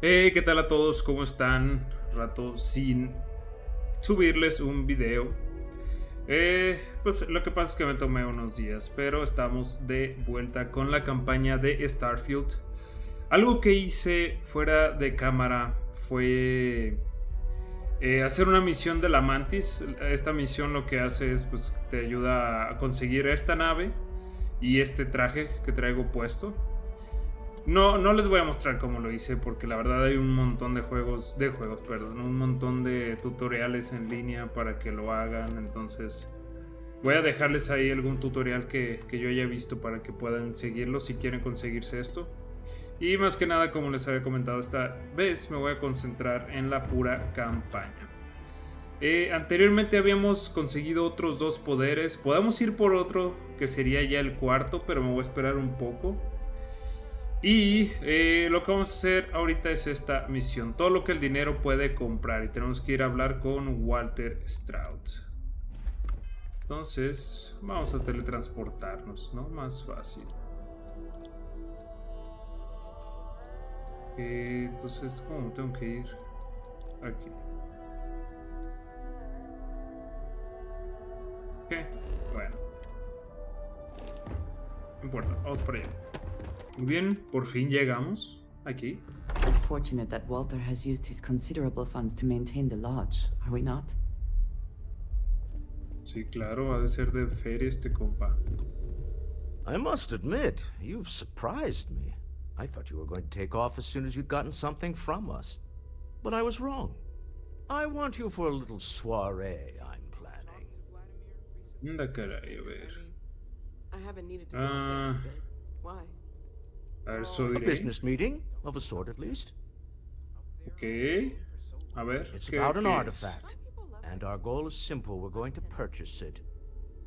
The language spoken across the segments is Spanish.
¿Qué tal a todos? ¿Cómo están? Rato sin subirles un video. Pues lo que pasa es que me tomé unos días, pero estamos de vuelta con la campaña de Starfield. Algo que hice fuera de cámara fue hacer una misión de la Mantis. Esta misión lo que hace es, pues, te ayuda a conseguir esta nave y este traje que traigo puesto. No les voy a mostrar cómo lo hice, porque la verdad hay un montón de un montón de tutoriales en línea para que lo hagan. Entonces voy a dejarles ahí algún tutorial que yo haya visto para que puedan seguirlo si quieren conseguirse esto. Y más que nada, como les había comentado, esta vez me voy a concentrar en la pura campaña. Anteriormente habíamos conseguido otros 2 poderes. Podemos ir por otro, que sería ya el cuarto, pero me voy a esperar un poco. Y lo que vamos a hacer ahorita es esta misión. Todo lo que el dinero puede comprar. Y tenemos que ir a hablar con Walter Stroud. Entonces vamos a teletransportarnos, ¿no? Más fácil. Entonces, ¿cómo tengo que ir? Aquí. Ok, bueno. No importa, vamos para allá. Muy bien, por fin llegamos aquí. We're fortunate that Walter has used his considerable funds to maintain the lodge, are we not? Sí, claro, ha de ser de feria este compa. I must admit, you've surprised me. I thought you were going to take off as soon as you'd gotten something from us. But I was wrong. I want you for a little soiree I'm planning. Anda caray, a ver. I haven't needed to go there a bit. Why? A ver, so A diré. business meeting, of a sort at least. Ok. A ver. It's ¿qué- about an qué es? artifact, and our goal is simple. We're going to purchase it.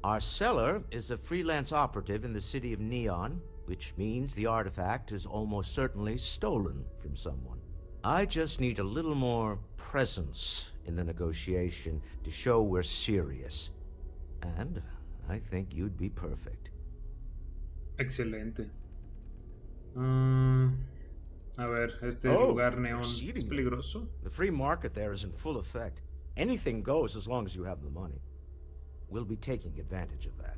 Our seller is a freelance operative in the city of Neon, which means the artifact is almost certainly stolen from someone. I just need a little more presence in the negotiation to show we're serious. And I think you'd be perfect. Excelente. A ver, este lugar neón es exceedingly. peligroso. The free market there is in full effect. Anything goes as long as you have the money. We'll be taking advantage of that.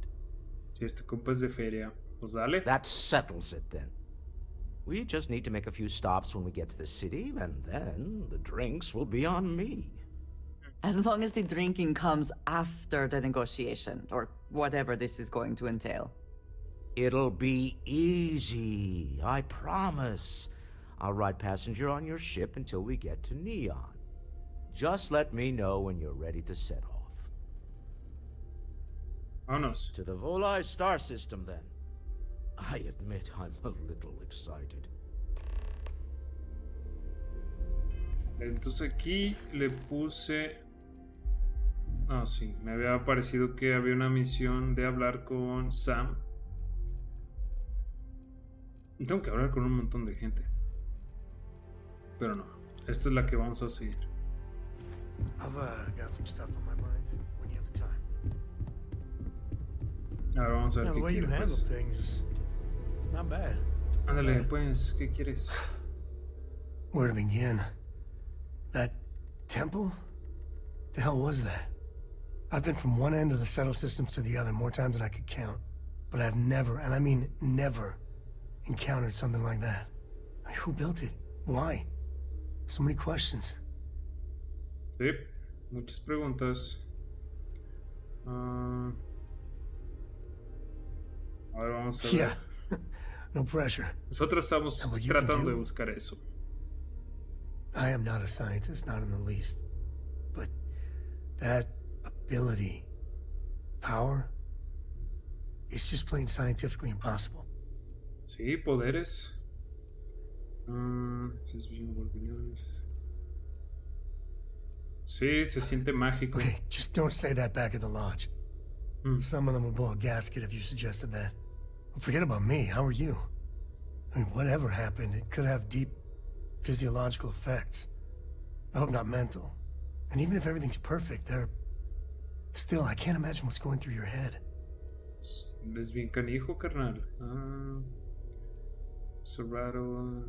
Si este compa es de feria, pues dale. That settles it then. We just need to make a few stops when we get to the city, and then the drinks will be on me. As long as the drinking comes after the negotiation, or whatever this is going to entail. It'll be easy, I promise. I'll ride passenger on your ship until we get to Neon. Just let me know when you're ready to set off. Vámonos. To the Volai star system, then. I admit I'm a little excited. Entonces aquí le puse... Ah, sí, me había parecido que había una misión de hablar con Sam. Tengo que hablar con un montón de gente. Pero no, esta es la que vamos a seguir. I've got some stuff on my mind when you have the time. Ahora vamos a ver The qué way you quiere, handle pues. things is not bad. Ándale, pues, ¿qué quieres? Where to begin? That temple? The hell was that? I've been from one end of the settle systems to the other more times than I could count. But I've never, and I mean never, encountered something like that. I mean, who built it? Why? So many questions. Sí, muchas preguntas. A ver, vamos a ver. Yeah. No pressure. Nosotros estamos And what you can tratando de do- buscar eso. I am not a scientist, not in the least. But that ability, power, it's just plain scientifically impossible. Sí, poderes. Sí, se siente mágico. Okay, just don't say that back at the lodge. Some of them will blow a gasket if you suggested that. Well, forget about me. How are you? I mean, whatever happened, it could have deep physiological effects. I hope not mental. And even if everything's perfect, still, I can't imagine what's going through your head. Es bien canijo, carnal. Cerrado.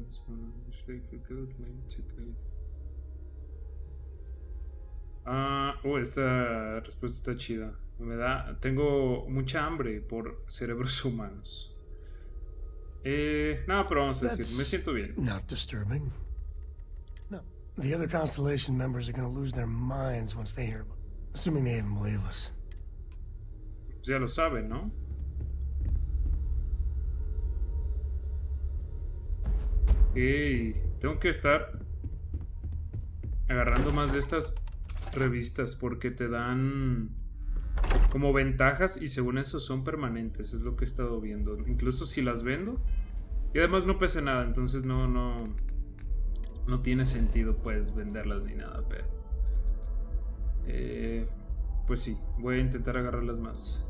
Esta respuesta está chida. Tengo mucha hambre por cerebros humanos. No, pero vamos a decir, me siento bien. Not disturbing. No, the other Constellation members are gonna lose their minds once they hear about it. Assuming they even believe us. Pues ya lo saben, ¿no? Tengo que estar agarrando más de estas revistas porque te dan como ventajas y según eso son permanentes, es lo que he estado viendo. Incluso si las vendo y además no pesa nada, entonces no tiene sentido pues venderlas ni nada, pero pues sí, voy a intentar agarrarlas más.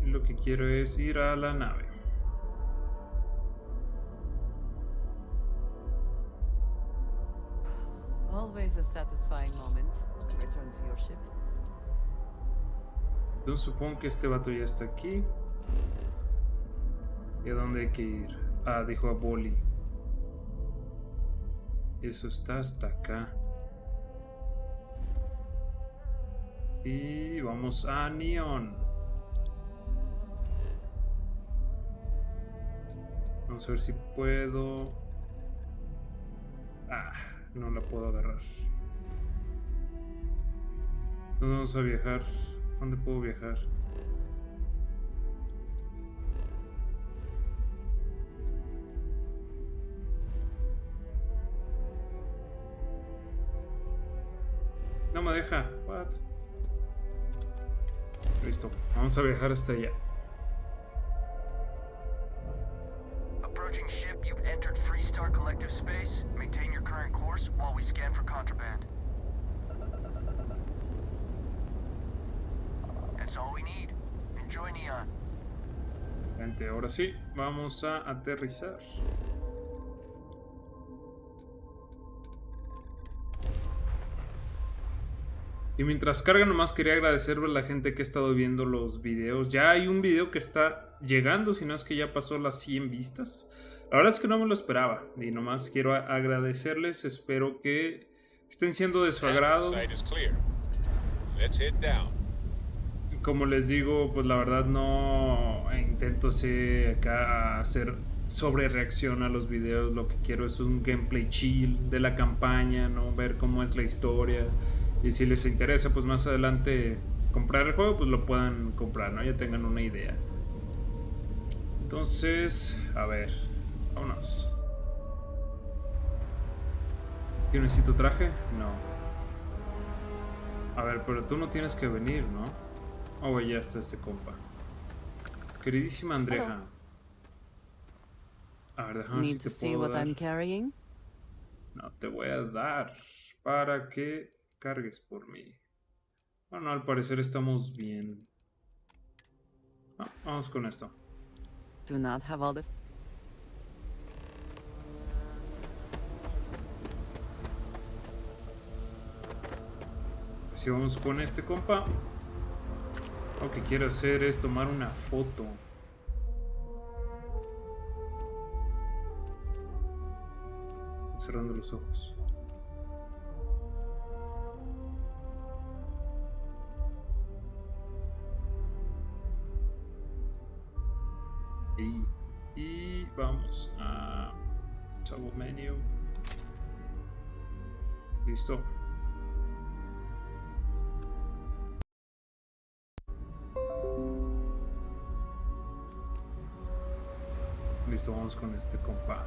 Y lo que quiero es ir a la nave. Always a satisfying moment to return to your ship. Entonces supongo que este vato ya está aquí. ¿Y a dónde hay que ir? Ah, dijo a Boli. Eso está hasta acá. Y vamos a Neón. Vamos a ver si puedo. No la puedo agarrar. Nos vamos a viajar. ¿Dónde puedo viajar? No me deja. What? Listo. Vamos a viajar hasta allá. Approaching ship, you've entered Freestar Collective Space. Maintain your current course while we scan for contraband. That's all we need. Enjoy Neon. Gente, ahora sí, vamos a aterrizar. Y mientras carga, nomás quería agradecerle a la gente que ha estado viendo los videos. Ya hay un video que está llegando, si no es que ya pasó las 100 vistas. La verdad es que no me lo esperaba. Y nomás quiero agradecerles. Espero que estén siendo de su agrado. Como les digo, pues la verdad no intento acá hacer sobre reacción a los videos. Lo que quiero es un gameplay chill de la campaña, ¿no? Ver cómo es la historia. Y si les interesa, pues más adelante comprar el juego, pues lo puedan comprar, ¿no? Ya tengan una idea. Entonces, a ver, vámonos. ¿Yo necesito traje? No. A ver, pero tú no tienes que venir, ¿no? Oh, ya está este compa. Queridísima Andreja. A ver, déjame ver Need to si te see puedo what dar. I'm carrying? No te voy a dar para que cargues por mí. Bueno, al parecer estamos bien. Vamos con esto. Do not have all the... Si vamos con este compa, lo que quiero hacer es tomar una foto. Cerrando los ojos. Y vamos a Toggle Menu. Listo. Listo, vamos con este compa.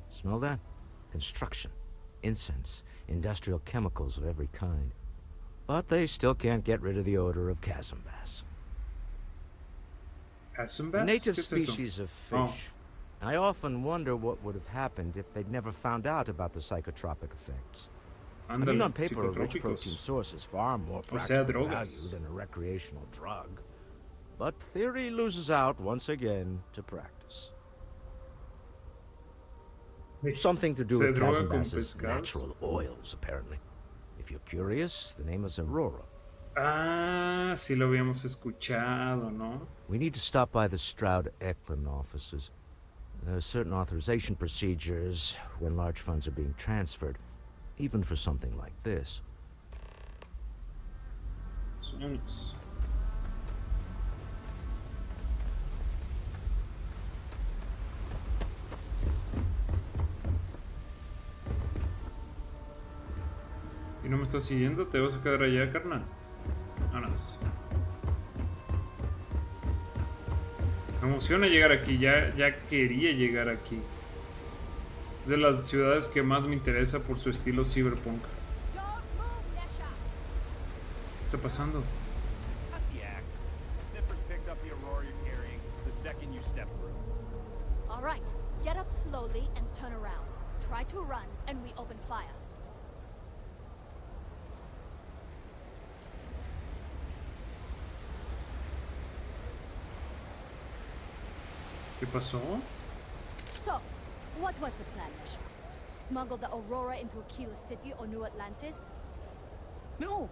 Smell that? Construction, incense, industrial chemicals of every kind. But they still can't get rid of the odor of chasm bass. Chasm A bass? native ¿Qué es eso? species of fish. I often wonder what would have happened if they'd never found out about the psychotropic effects. I mean, on paper, a rich protein source is far more practical value than a recreational drug. But theory loses out once again to practice. Something to do with chasm bass's natural oils, apparently. If you're curious, the name is Aurora. Ah, sí lo habíamos escuchado, ¿no? We need to stop by the Stroud Eklund offices. There are certain authorization procedures when large funds are being transferred, even for something like this. Vámonos. ¿Y no me estás siguiendo? ¿Te vas a quedar allá, carnal? Vámonos. Me emociona llegar aquí, ya quería llegar aquí. Es de las ciudades que más me interesa por su estilo cyberpunk. ¿Qué está pasando? All right, get up slowly and turn around. Try to run and we open fire. ¿Qué pasó? So, what was the plan, Misha? Smuggle the Aurora into Aquila City or New Atlantis? No,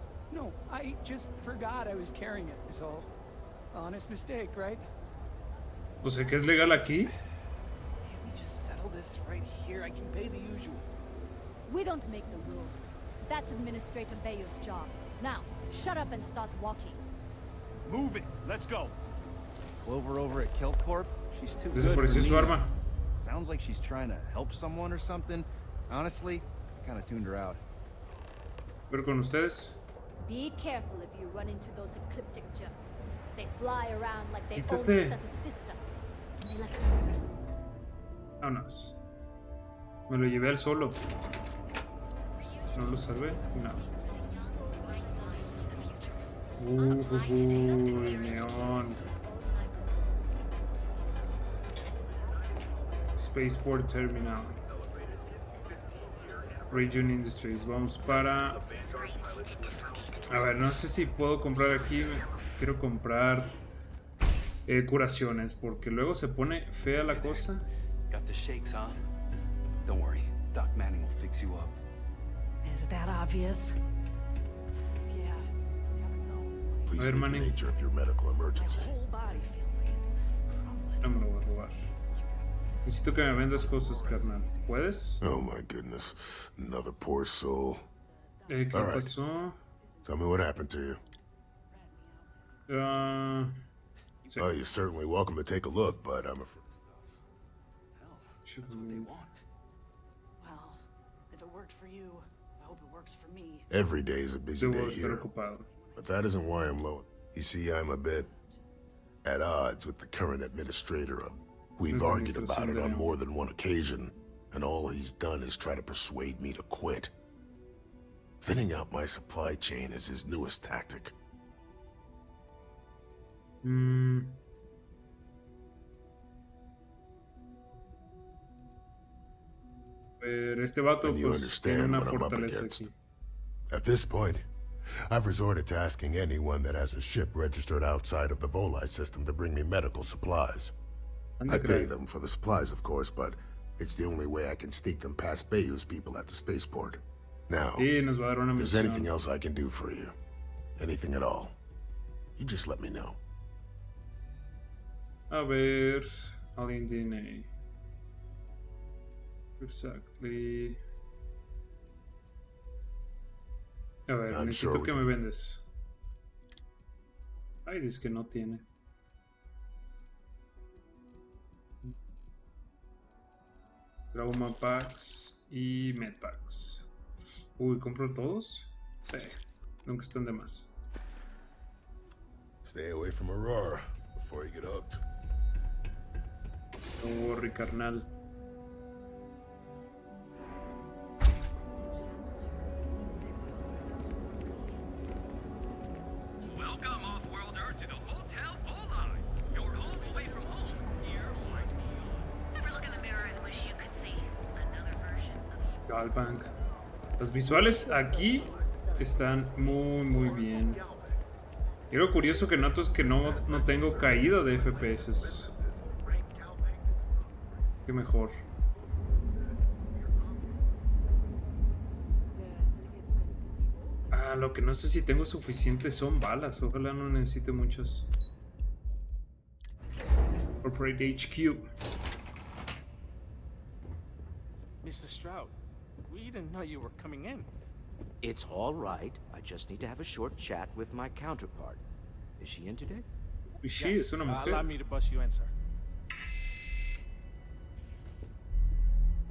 I just forgot I was carrying it, is all. Honest mistake, right? O sea, ¿que es legal aquí? Can't we just settle this right here? I can pay the usual. We don't make the rules. That's Administrator Bayou's job. Now, shut up and start walking. Move it. Let's go. Clover over at Kelcorp? She's too good for Desapareció me. su arma. Sounds like she's trying to help someone or something. Honestly, I kind of tuned her out. Pero con ustedes. Be careful if you run into those ecliptic jerks. They fly around like they own Quítate. a set of systems. And they like to... Vámonos. Me lo llevé al solo. ¿No lo salvé? No. Neón. Spaceport Terminal. Region Industries. Vamos para... A ver, no sé si puedo comprar aquí. Quiero comprar curaciones, porque luego se pone fea la cosa. Got the shakes, huh? Don't worry, Doc Manning will fix you up. Is that obvious? Yeah. Please A ver, state the Manning. nature of your medical emergency. Whole body feels like it's crumbling. No me lo voy a robar. Necesito que me vendas cosas, carnal. ¿Puedes? Oh my goodness. Another poor soul. ¿Qué All right. pasó? Tell me what happened to you. Sí. Oh, you're certainly welcome to take a look, but I'm afraid. That's what they want. Well, if it worked for you, I hope it works for me. Every day is a busy Debo day estar here, ocupado. but that isn't why I'm low. You see, I'm a bit at odds with the current administrator of. We've argued about it on more than one occasion, and all he's done is try to persuade me to quit. Thinning out my supply chain is his newest tactic. Pero este vato And you pues tiene understand una what I'm up fortaleza against. aquí. At this point, I've resorted to asking anyone that has a ship registered outside of the Volai system to bring me medical supplies. I pay them for the supplies, of course, but it's the only way I can sneak them past Bayou's people at the spaceport. Now, Sí, nos va a dar una if there's misión. anything else I can do for you, anything at all, you just let me know. A ver, Alien DNA. Exactly. A ver, I'm necesito sure we que me can- vendes. Ay, dice que no tiene. Trauma Packs y Med Packs. Uy, ¿compro todos? Sí, nunca están de más. Stay away from Aurora before you get hooked. No worry, carnal. Welcome, off-worlder, to the Hotel Volai. Your home away from home. Here, like Neon. Never look in the mirror and wish you could see another version of you. Galbank. Las visuales aquí están muy bien. Y lo curioso que noto es que no tengo caída de FPS. Qué mejor. Lo que no sé si tengo suficientes son balas. Ojalá no necesite muchas. Corporate HQ. Mr. Stroud, we didn't know you were coming in. It's all right. I just need to have a short chat with my counterpart. Is she in today? She Yes, es una mujer. allow me to bust you in, sir.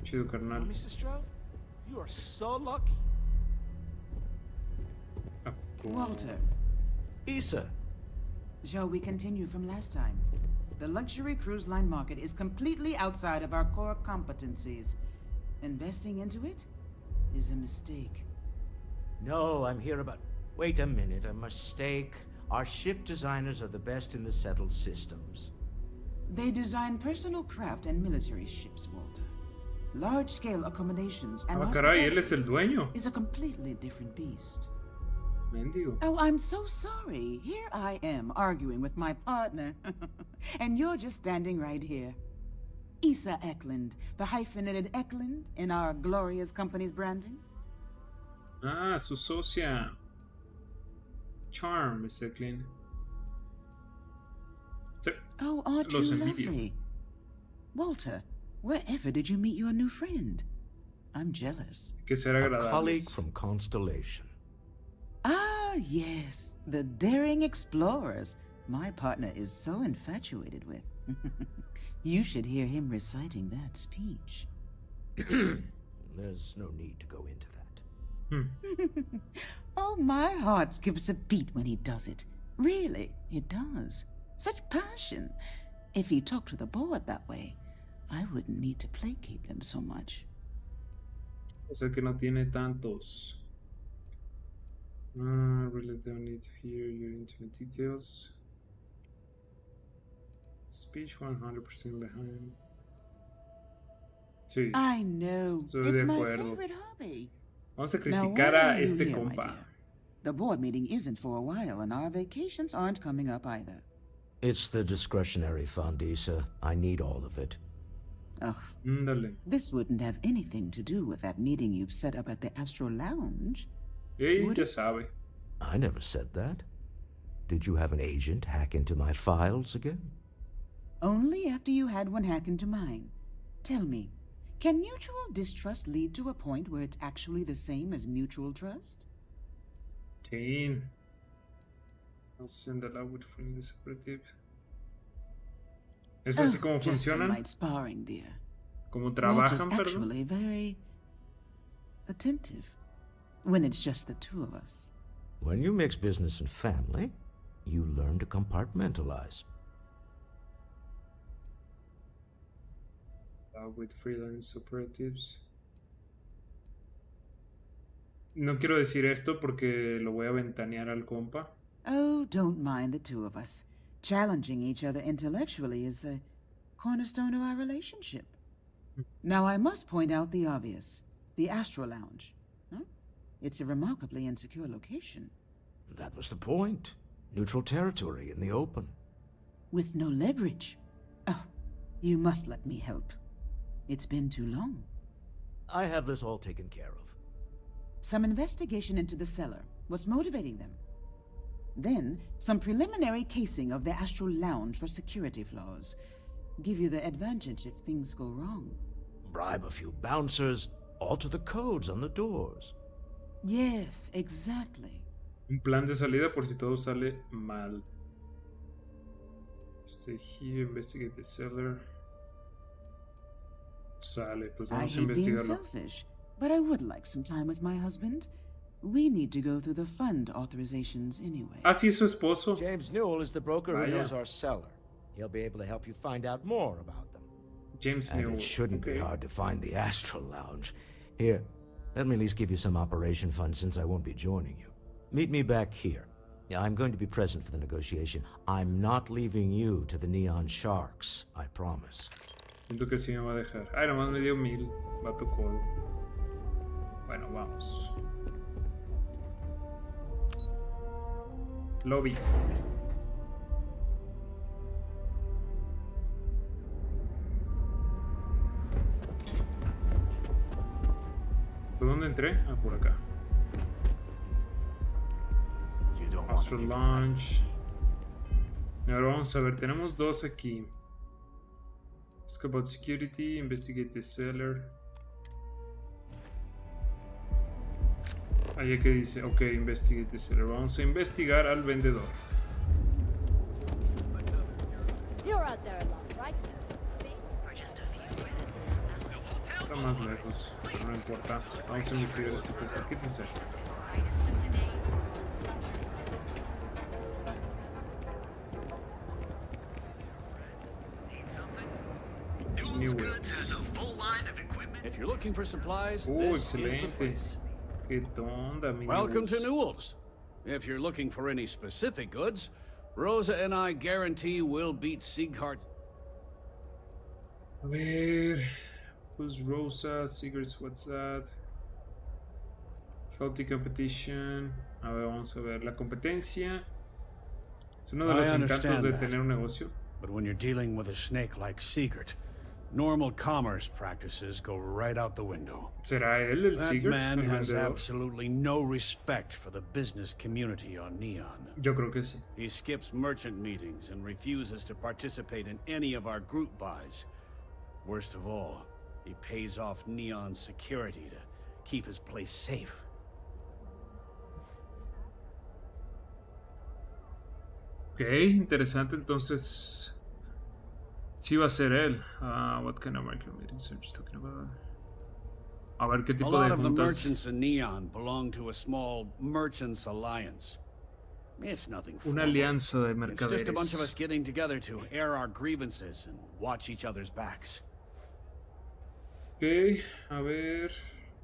Chido, carnal. Mr. Stroud, you are so lucky. Walter, Issa. shall we continue from last time? The luxury cruise line market is completely outside of our core competencies. Investing into it is a mistake. No, I'm here about... Wait a minute, a mistake. Our ship designers are the best in the settled systems. They design personal craft and military ships, Walter. Large-scale accommodations and caray, él es el dueño. is a completely different beast. Mendigo. Oh, I'm so sorry. Here I am arguing with my partner. And you're just standing right here. Issa Eklund, the hyphenated Eklund in our glorious company's branding. Ah, su socia. Charm, Miss Eklund. Oh, aren't you Los envidio. lovely? Walter, wherever did you meet your new friend? I'm jealous. Que ser A agradables. colleague from Constellation. Ah, yes, the daring explorers. My partner is so infatuated with. You should hear him reciting that speech. There's no need to go into that. Oh, my heart skips a beat when he does it. Really, it does. Such passion. If he talked to the board that way, I wouldn't need to placate them so much. O sea que no tiene tantos. I really don't need to hear your intimate details. Speech 100% behind. Sí. I know. Estoy It's de my acuerdo. favorite hobby. Vamos a Now, criticar why a are you este here, my compa. dear? The board meeting isn't for a while, and our vacations aren't coming up either. It's the discretionary fund, Issa. I need all of it. Ugh. Dale. This wouldn't have anything to do with that meeting you've set up at the Astro Lounge. Would Ya it? sabe. I never said that. Did you have an agent hack into my files again? Only after you had one hack into mine. Tell me, can mutual distrust lead to a point where it's actually the same as mutual trust? Sí. I'll send a lot with friendly separative. ¿Es así como Just some funcionan? light sparring, dear. ¿Cómo Walter's trabajan, perdón? actually very attentive when it's just the two of us. When you mix business and family, you learn to compartmentalize. With freelance operatives. No quiero decir esto porque lo voy a ventanear al compa. Oh, don't mind the two of us. Challenging each other intellectually is a cornerstone of our relationship. Now, I must point out the obvious. The Astro Lounge. Huh? It's a remarkably insecure location. That was the point. Neutral territory in the open. With no leverage. Oh, you must let me help. It's been too long. I have this all taken care of. Some investigation into the cellar. What's motivating them? Then, some preliminary casing of the Astral Lounge for security flaws. Give you the advantage if things go wrong. Bribe a few bouncers, alter the codes on the doors. Yes, exactly. Un plan de salida por si todo sale mal. Stay here, investigate the cellar. Sale, pues I vamos a hate being investigarlo. selfish, but I would like some time with my husband. We need to go through the fund authorizations anyway. Ah, sí, su esposo. James Newell is the broker Vaya. who knows our seller. He'll be able to help you find out more about them. James And Newell. it shouldn't be Okay. hard to find the Astral Lounge. Here, let me at least give you some operation funds since I won't be joining you. Meet me back here. I'm going to be present for the negotiation. I'm not leaving you to the Neon Sharks, I promise. Siento que sí me va a dejar. Ay, nomás me dio 1000. Vato codo. Bueno, vamos. Lobby. ¿Por dónde entré? Ah, por acá. nuestro launch. Ahora vamos a ver, tenemos dos aquí. Ask about security, investigate the seller. Ahí que dice, ok, investigate the seller. Vamos a investigar al vendedor. You're out there a lot, right? Está más lejos, no importa. Vamos a investigar este punto. Quítense. If you're looking for supplies, this is the Excelente. place. ¿Qué onda, amigos? Welcome to Newell's. If you're looking for any specific goods, Rosa and I guarantee we'll beat Sieghart. A ver, who's Rosa? Secrets, what's that? Healthy competition. A ver, vamos a ver. La competencia es uno de los encantos de tener un negocio. But when you're dealing with a snake like Siegert, normal commerce practices go right out the window. ¿Será él el That Siegert, man el has vendedor? absolutely no respect for the business community on Neon. Yo creo que sí. He skips merchant meetings and refuses to participate in any of our group buys. Worst of all, he pays off Neon's security to keep his place safe. Ok, interesante. Entonces, sí va a ser él. What kind of market meetings are you talking about? A ver qué A tipo lot de of the juntas. merchants in Neon belong to a small merchants alliance. It's nothing Una formal. alianza de It's just a bunch of us mercaderes. getting together to air our grievances and watch each other's backs. Ok, a ver.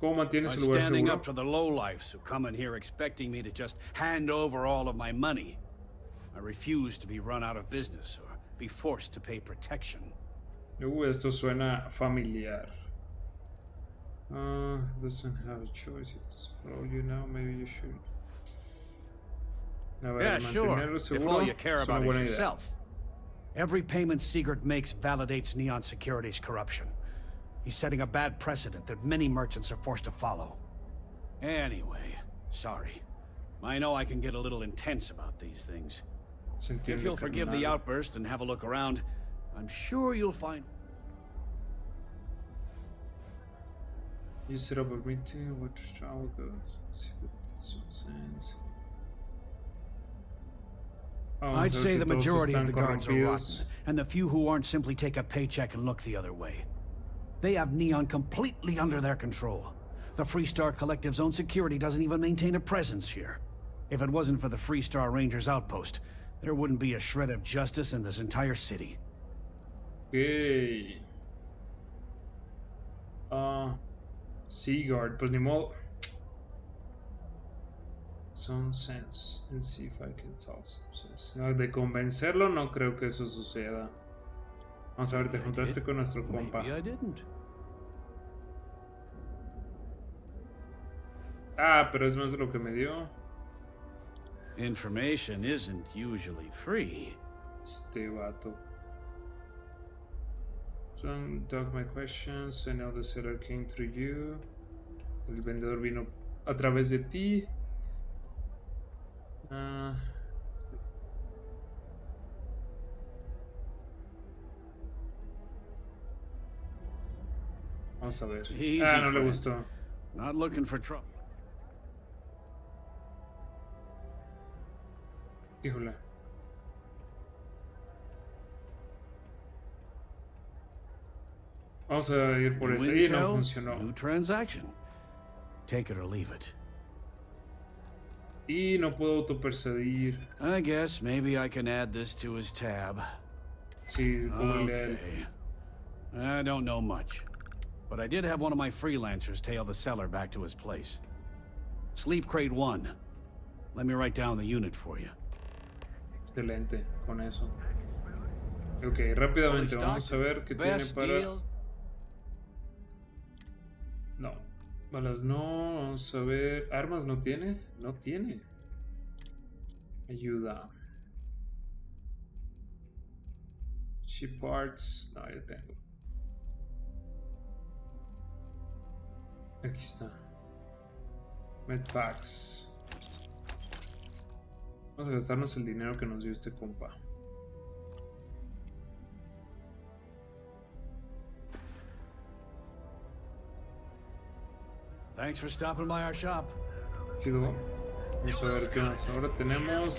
¿Cómo mantienes By el lugar standing seguro? up to the lowlifes who come in here expecting me to just hand over all of my money. I refuse to be run out of business or be forced to pay protection. Esto suena familiar. Doesn't have a choice. It doesn't follow you now. Maybe you should. A ver, Yeah, sure. mantenerlo If seguro all you care es una about is buena idea. yourself. Every payment Siegert makes validates Neon Security's corruption. He's setting a bad precedent that many merchants are forced to follow. Anyway, sorry. I know I can get a little intense about these things. Se If entiende, you'll forgive the carnal. outburst and have a look around, I'm sure you'll find... You set up a meeting. What travel goes? Let's see what this says. Vamos a I'd ver say si the todos majority of están the guards are corrompidos. rotten, and the few who aren't simply take a paycheck and look the other way. They have Neon completely under their control. The Freestar Collective's own security doesn't even maintain a presence here. If it wasn't for the Freestar Rangers outpost, there wouldn't be a shred of justice in this entire city. Ok. Seaguard, pues ni modo. Some sense. Let's see if I can talk some sense. No, de convencerlo no creo que eso suceda. Vamos a ver, te juntaste con nuestro compa. Maybe I didn't. Pero es más de lo que me dio. Information isn't usually free. Este vato. Don't talk my questions. I know the seller came through you. El vendedor vino a través de ti. Vamos a ver. Easy, No le friend. gustó. Not looking for trouble. Híjole. Vamos a ir por New este. Y no intel, funcionó. new transaction. Take it or leave it. Y no puedo autopersuadir. I guess maybe I can add this to his tab. Sí, cúbrele a él. Okay. I don't know much, but I did have one of my freelancers tail the seller back to his place. Sleep Crate 1. Let me write down the unit for you. Excelente, con eso. Ok, rápidamente Fully vamos a stocked, ver qué tiene best para... deals. No, balas no, vamos a ver... ¿Armas no tiene? No tiene. Ayuda. Ship parts, no, ya tengo. Aquí está. Medpacks. Vamos a gastarnos el dinero que nos dio este compa. Thanks for stopping by our shop. Chido. Vamos a ver qué más. Ahora tenemos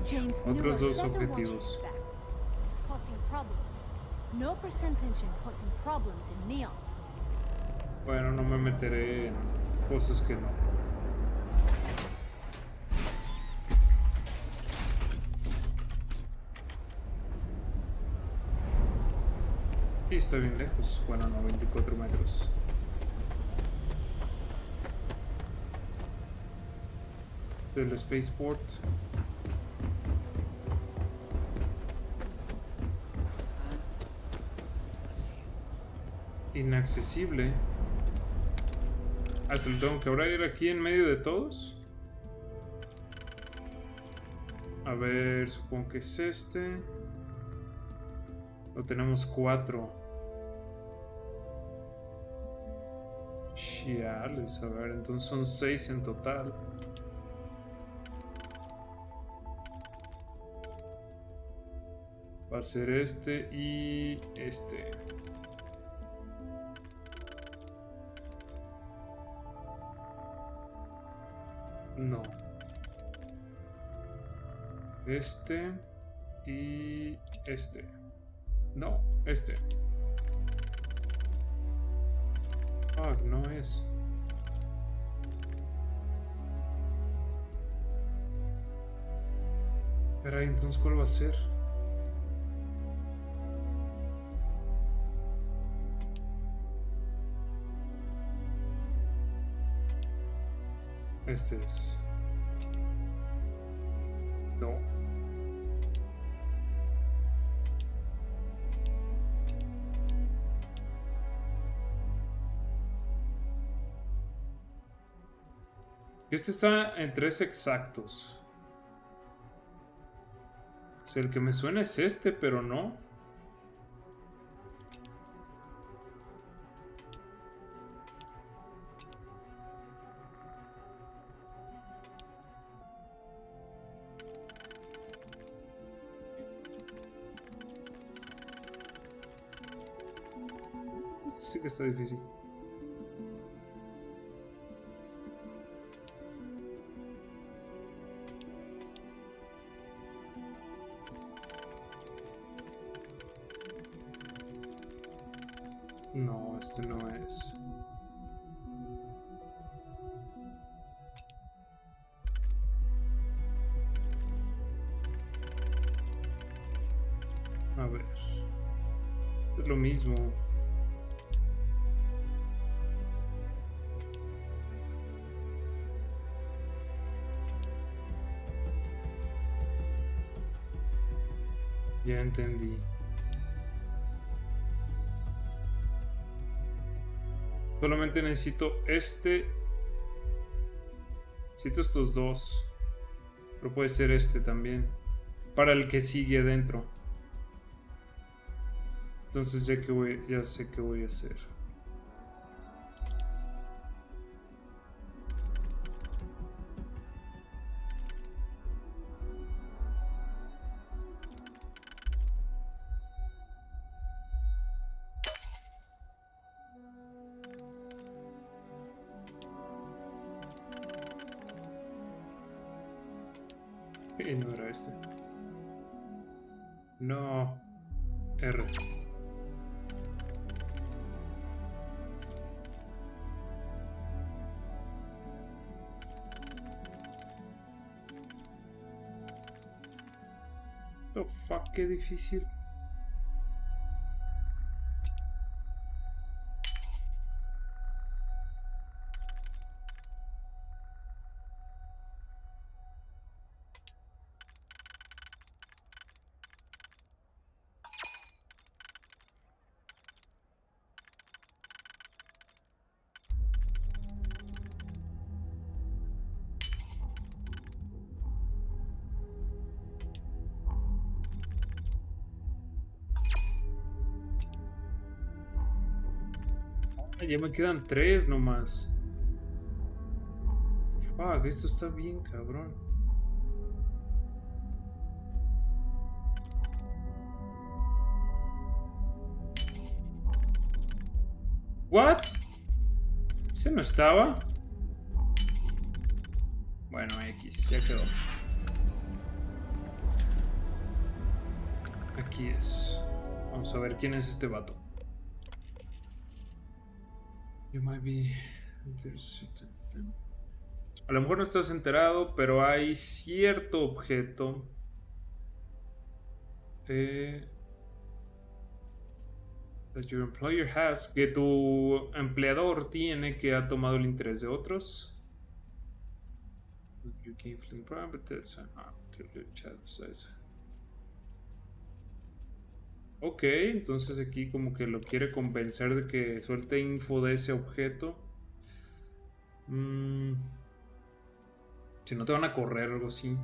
James otros dos better watch objetivos. his back. He's causing problems. No percentage in causing problems in Neon. Bueno, no me meteré en cosas que no. Sí, está bien lejos. Bueno, no, 24 metros. Es el Spaceport. Inaccesible. Hasta lo tengo que ahora ir aquí en medio de todos. A ver, supongo que es este. Lo tenemos 4. Chiales, a ver, entonces son 6 en total. Va a ser este y este. No. Este y este. No, este. Fuck, no es. Espera, entonces ¿cuál va a ser? Este es. No. Este está en 3 exactos. O sea, el que me suena es este, pero no. Sí que está difícil. No, este no es. A ver. Es lo mismo. Ya entendí. Solamente necesito este. Necesito estos dos. Pero puede ser este también. Para el que sigue adentro. Entonces ya sé qué voy a hacer. Y no era este. No. R. Oh, fuck, qué difícil. Ya me quedan 3 nomás. Fuck, esto está bien cabrón. ¿What? ¿Ese no estaba? Bueno, X, ya quedó. Aquí es. Vamos a ver quién es este vato. You might be interested. A lo mejor no estás enterado, pero hay cierto objeto that your employer has, que tu empleador tiene, que ha tomado el interés de otros. Ok, entonces aquí como que lo quiere convencer de que suelte info de ese objeto. Si no te van a correr o algo así.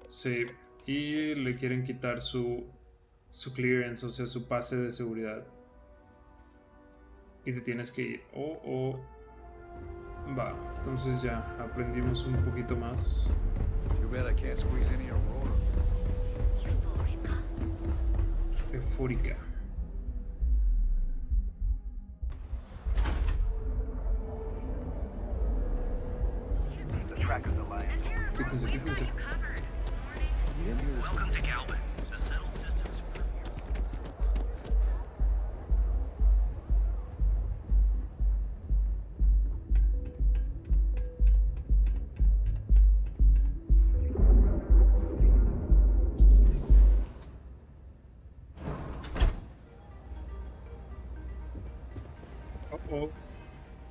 Sí, y le quieren quitar su clearance, o sea, su pase de seguridad. Y te tienes que ir. Va, entonces ya aprendimos un poquito más. Eufórica. Quítense, quítense. Welcome to Calvin. The settled systems.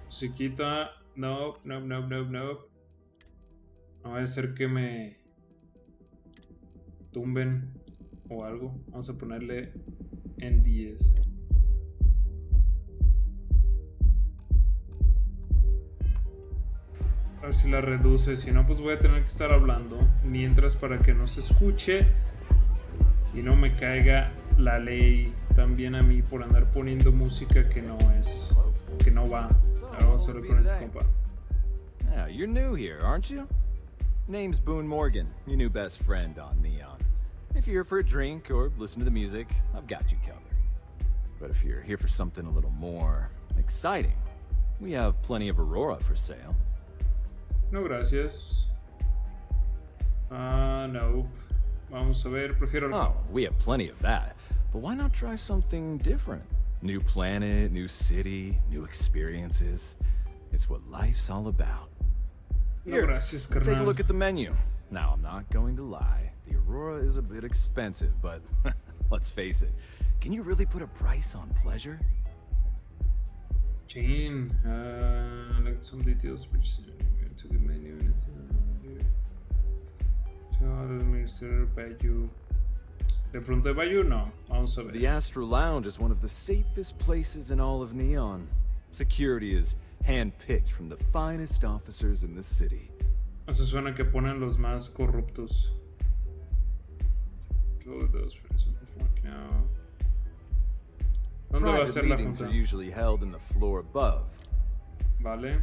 Se quita. No. No va a ser que me tumben o algo. Vamos a ponerle en 10. A ver si la reduce. Si no, pues voy a tener que estar hablando mientras para que no se escuche y no me caiga la ley también a mí por andar poniendo música que no es, que no va. Ahora vamos a ver con este compa. Yeah, you're new here, aren't you? Name's Boone Morgan, your new best friend on Neon. If you're here for a drink or listen to the music, I've got you covered. But if you're here for something a little more exciting, we have plenty of Aurora for sale. No, gracias. No. Vamos a ver, prefiero... Oh, we have plenty of that. But why not try something different? New planet, new city, new experiences. It's what life's all about. No, gracias, carnal. Take a look at the menu. Now, I'm not going to lie. The Aurora is a bit expensive, but let's face it. Can you really put a price on pleasure? Jane, like some details which to the menu. De pronto de Bayou, no. Vamos a ver. The Astro Lounge is one of the safest places in all of Neon. Security is hand-picked from the finest officers in the city. Eso suena que ponen los más corruptos. ¿Dónde va a ser la meetings junta? are usually held in the floor above. Vale.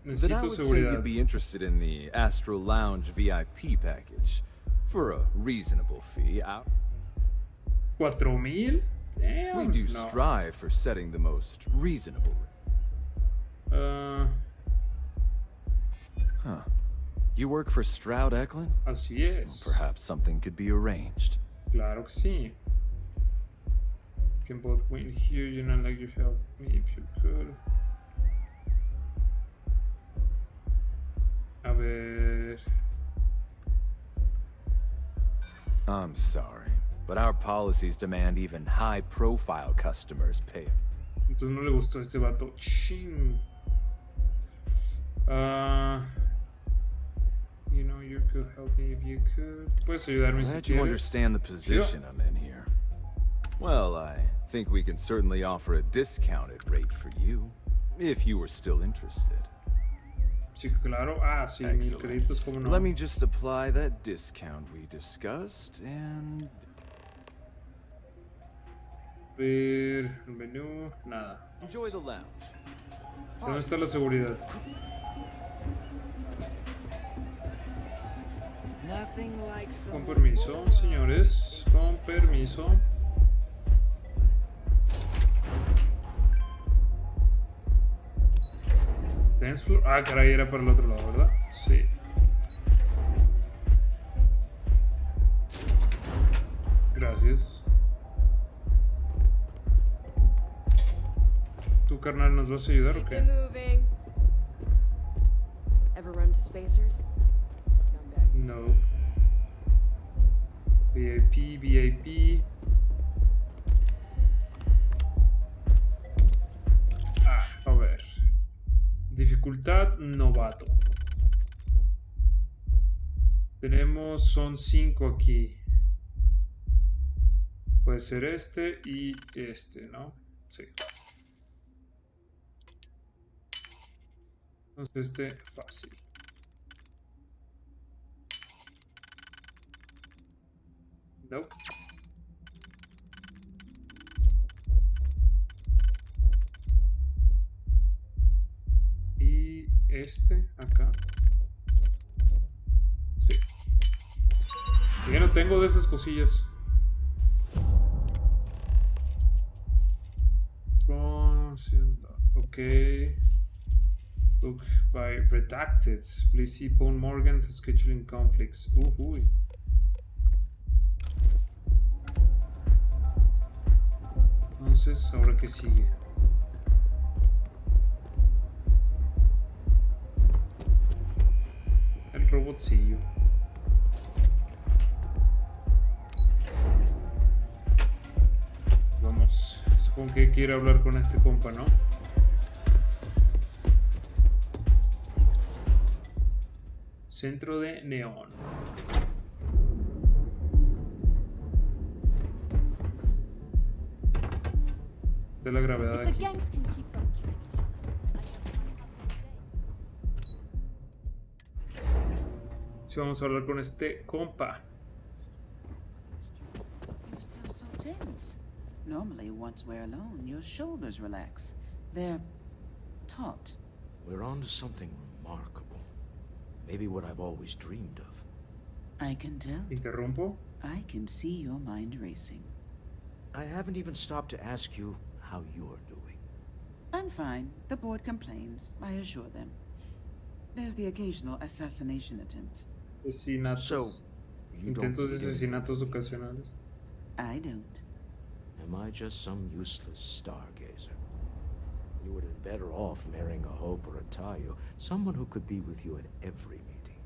Then I Necesito would say seguridad. you'd be interested in the Astro Lounge VIP package for a reasonable fee. 4,000? Damn. We do No. strive for setting the most reasonable. Huh. You work for Stroud Eklund? Así es. Well, perhaps something could be arranged. Claro que sí. Can both win here, you know, like you help me if you could. A ver. I'm sorry, but our policies demand even high-profile customers pay. Entonces no le gustó a este vato. Chin. You know, you could help me if you could. Puedes ayudarme si Glad you quieres. understand the position I'm in here. Well, I think we can certainly offer a discounted rate for you, if you were still interested. Sí, claro. Ah, sí, 1,000 créditos, ¿cómo no? Let me just apply that discount we discussed, and... Ver el menú, nada. Enjoy the lounge. ¿Dónde está la seguridad? Con permiso, señores. Con permiso. Dance floor. Ah, caray, era para el otro lado, ¿verdad? Sí. Gracias. ¿Tú, carnal, nos vas a ayudar o qué? Ever run to spacers? No. VIP. A ver. Dificultad novato. Son 5 aquí. Puede ser este y este, ¿no? Sí. Entonces este fácil. No. Y este acá. Sí. Ya no tengo de esas cosillas. Okay. Book by Redacted. Please see Paul Morgan for scheduling conflicts. Uy. Entonces, ¿ahora qué sigue? El robotcillo. Vamos. Supongo que quiere hablar con este compa, ¿no? Centro de Neón. De la gravedad aquí. Sí, vamos a hablar con este compa. You're still so tense. Normally, once we're alone, your shoulders relax. They're taut. We're on to something remarkable. Maybe what I've always dreamed of. I can tell. ¿Interrumpo? I can see your mind racing. I haven't even stopped to ask you how you're doing. I'm fine. The board complains, I assure them. There's the occasional assassination attempt. Asesinatos. So, intentos de asesinatos ocasionales. I don't. Am I just some useless stargazer? You would have been better off marrying a Hope or a Tayo, someone who could be with you at every meeting.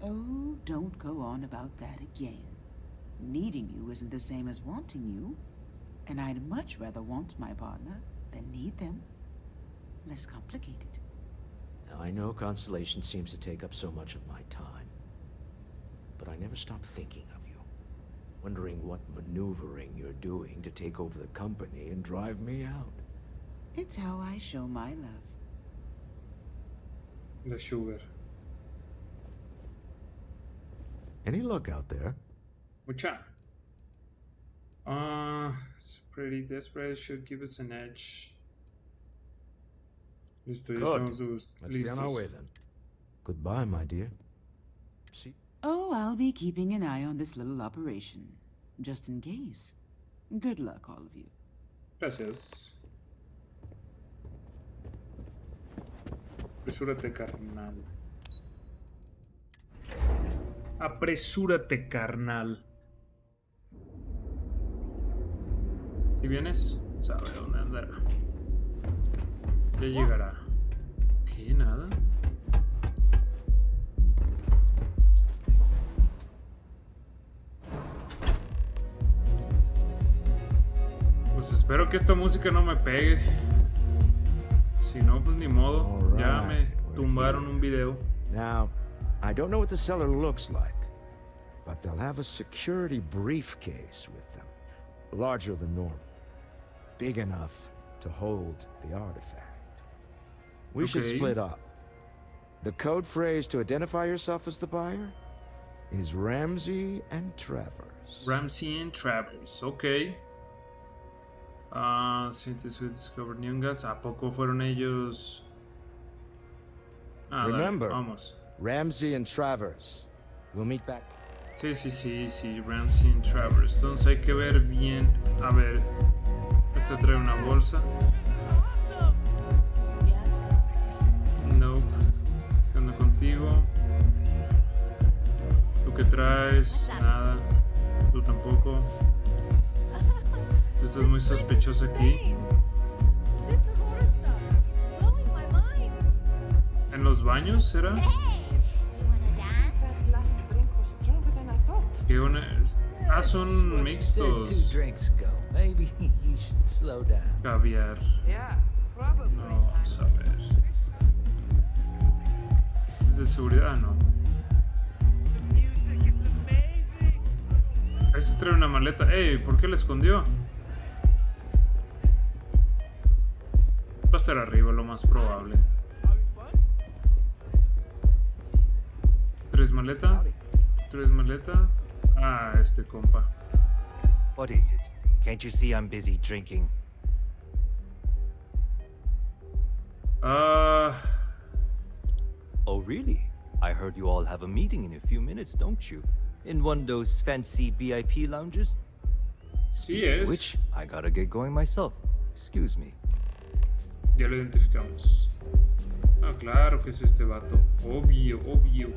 Oh, don't go on about that again. Needing you isn't the same as wanting you. And I'd much rather want my partner than need them. Less complicated. I know Constellation seems to take up so much of my time. But I never stop thinking of you. Wondering what maneuvering you're doing to take over the company and drive me out. It's how I show my love. The sugar. Any luck out there? Mucha. It's pretty desperate. Should give us an edge. Listo, ya estamos listos. Let's be on our way then. Goodbye, my dear. See? Oh, I'll be keeping an eye on this little operation. Just in case. Good luck, all of you. Gracias. Apresúrate, carnal. Apresúrate, carnal. Si vienes, sabe dónde andará. Ya llegará. ¿Qué? ¿Nada? Pues espero que esta música no me pegue. Si no, pues ni modo. Right, ya me tumbaron un video. Now, I don't know what the cellar looks like, but they'll have a security briefcase with them. Larger than normal. Big enough to hold the artifact. We should split up. The code phrase to identify yourself as the buyer is Ramsey and Travers. Ramsey and Travers, ok. Scientists who discovered neon gas. ¿A poco fueron ellos? Remember, dale, vamos. Ramsey and Travers. We'll meet back. Sí, Ramsey and Travers. Entonces hay que ver bien. A ver, este trae una bolsa. contigo. ¿Tú qué traes? Nada. Tú tampoco. Tú estás muy sospechosa aquí. ¿En los baños será? ¿Qué una? Ah, son mixtos. Caviar. No, vamos a ver. ¿Este es de seguridad? No. Ahí se trae una maleta. ¡Ey! ¿Por qué la escondió? Va a estar arriba, lo más probable. ¿Tres maleta? ¿Tres maleta? Ah, este compa. What is it? Can't you see I'm busy drinking? Oh, really? I heard you all have a meeting in a few minutes, don't you? In one of those fancy VIP lounges? Speaking of which, I gotta get going myself. Excuse me. Ya lo identificamos. Ah, claro que es este vato. Obvio, obvio.